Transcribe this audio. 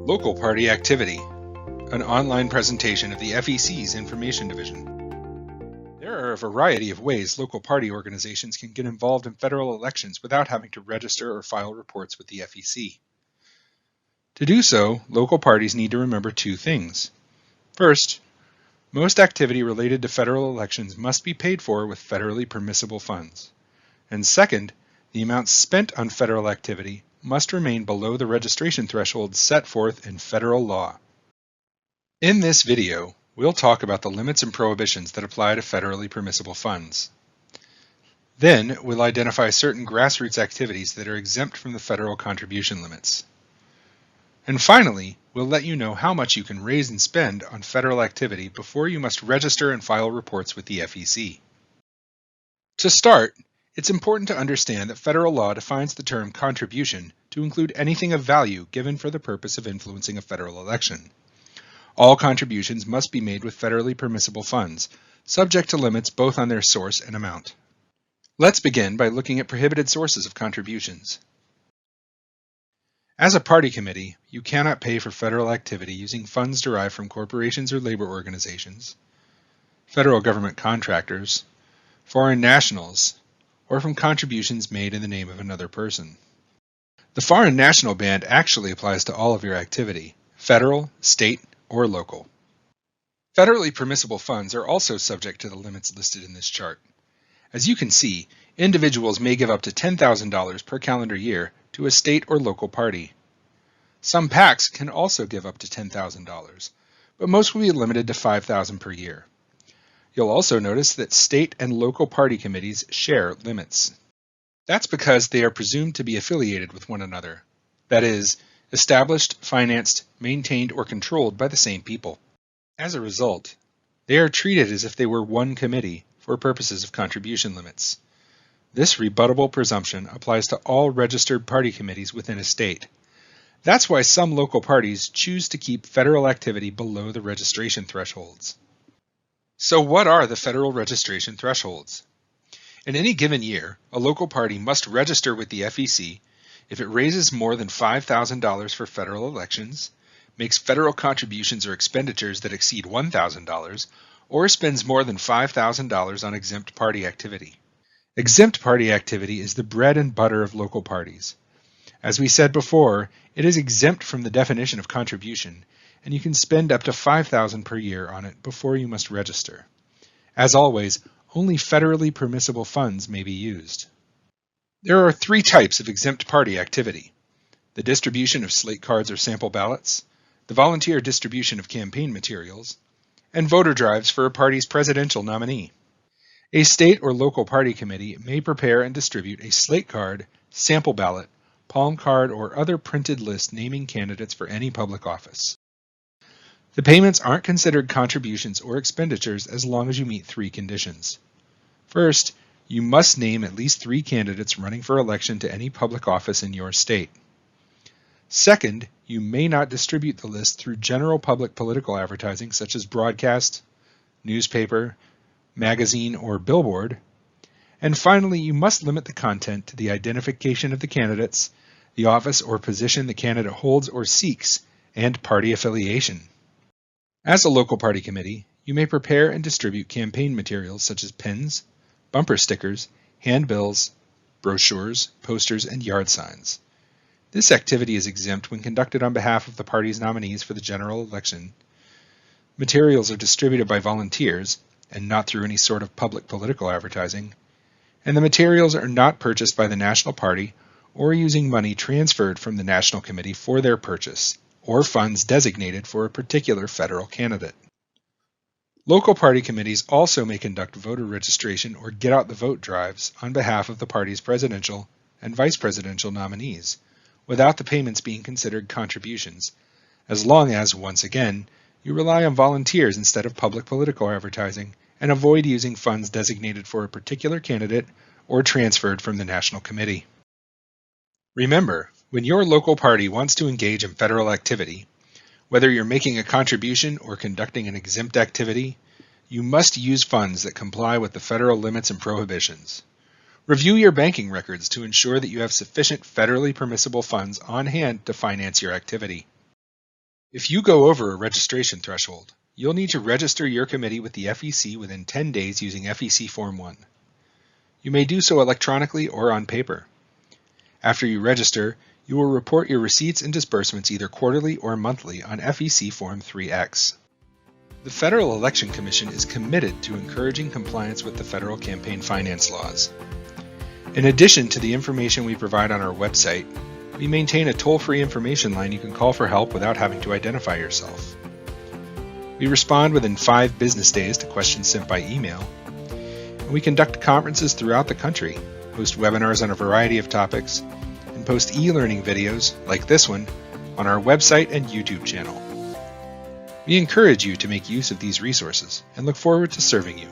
Local Party Activity, an online presentation of the FEC's Information Division. There are a variety of ways local party organizations can get involved in federal elections without having to register or file reports with the FEC. To do so, local parties need to remember two things. First, most activity related to federal elections must be paid for with federally permissible funds. And second, the amounts spent on federal activity must remain below the registration thresholds set forth in federal law. In this video, we'll talk about the limits and prohibitions that apply to federally permissible funds. Then, we'll identify certain grassroots activities that are exempt from the federal contribution limits. And finally, we'll let you know how much you can raise and spend on federal activity before you must register and file reports with the FEC. To start, it's important to understand that federal law defines the term contribution to include anything of value given for the purpose of influencing a federal election. All contributions must be made with federally permissible funds, subject to limits both on their source and amount. Let's begin by looking at prohibited sources of contributions. As a party committee, you cannot pay for federal activity using funds derived from corporations or labor organizations, federal government contractors, foreign nationals, or from contributions made in the name of another person. The foreign national ban actually applies to all of your activity, federal, state, or local. Federally permissible funds are also subject to the limits listed in this chart. As you can see, individuals may give up to $10,000 per calendar year to a state or local party. Some PACs can also give up to $10,000, but most will be limited to $5,000 per year. You'll also notice that state and local party committees share limits. That's because they are presumed to be affiliated with one another. That is, established, financed, maintained, or controlled by the same people. As a result, they are treated as if they were one committee for purposes of contribution limits. This rebuttable presumption applies to all registered party committees within a state. That's why some local parties choose to keep federal activity below the registration thresholds. So what are the federal registration thresholds? In any given year, a local party must register with the FEC if it raises more than $5,000 for federal elections, makes federal contributions or expenditures that exceed $1,000, or spends more than $5,000 on exempt party activity. Exempt party activity is the bread and butter of local parties. As we said before, it is exempt from the definition of contribution, and you can spend up to $5,000 per year on it before you must register. As always, only federally permissible funds may be used. There are three types of exempt party activity: the distribution of slate cards or sample ballots, the volunteer distribution of campaign materials, and voter drives for a party's presidential nominee. A state or local party committee may prepare and distribute a slate card, sample ballot, palm card, or other printed list naming candidates for any public office. The payments aren't considered contributions or expenditures as long as you meet three conditions. First, you must name at least 3 candidates running for election to any public office in your state. Second, you may not distribute the list through general public political advertising such as broadcast, newspaper, magazine, or billboard. And finally, you must limit the content to the identification of the candidates, the office or position the candidate holds or seeks, and party affiliation. As a local party committee, you may prepare and distribute campaign materials such as pins, bumper stickers, handbills, brochures, posters, and yard signs. This activity is exempt when conducted on behalf of the party's nominees for the general election. Materials are distributed by volunteers and not through any sort of public political advertising, and the materials are not purchased by the national party or using money transferred from the national committee for their purchase, or funds designated for a particular federal candidate. Local party committees also may conduct voter registration or get-out-the-vote drives on behalf of the party's presidential and vice presidential nominees, without the payments being considered contributions, as long as, once again, you rely on volunteers instead of public political advertising and avoid using funds designated for a particular candidate or transferred from the national committee. Remember, when your local party wants to engage in federal activity, whether you're making a contribution or conducting an exempt activity, you must use funds that comply with the federal limits and prohibitions. Review your banking records to ensure that you have sufficient federally permissible funds on hand to finance your activity. If you go over a registration threshold, you'll need to register your committee with the FEC within 10 days using FEC Form 1. You may do so electronically or on paper. After you register, you will report your receipts and disbursements either quarterly or monthly on FEC Form 3X. The Federal Election Commission is committed to encouraging compliance with the federal campaign finance laws. In addition to the information we provide on our website, we maintain a toll-free information line you can call for help without having to identify yourself. We respond within 5 business days to questions sent by email, and we conduct conferences throughout the country, host webinars on a variety of topics, and post e-learning videos, like this one, on our website and YouTube channel. We encourage you to make use of these resources and look forward to serving you.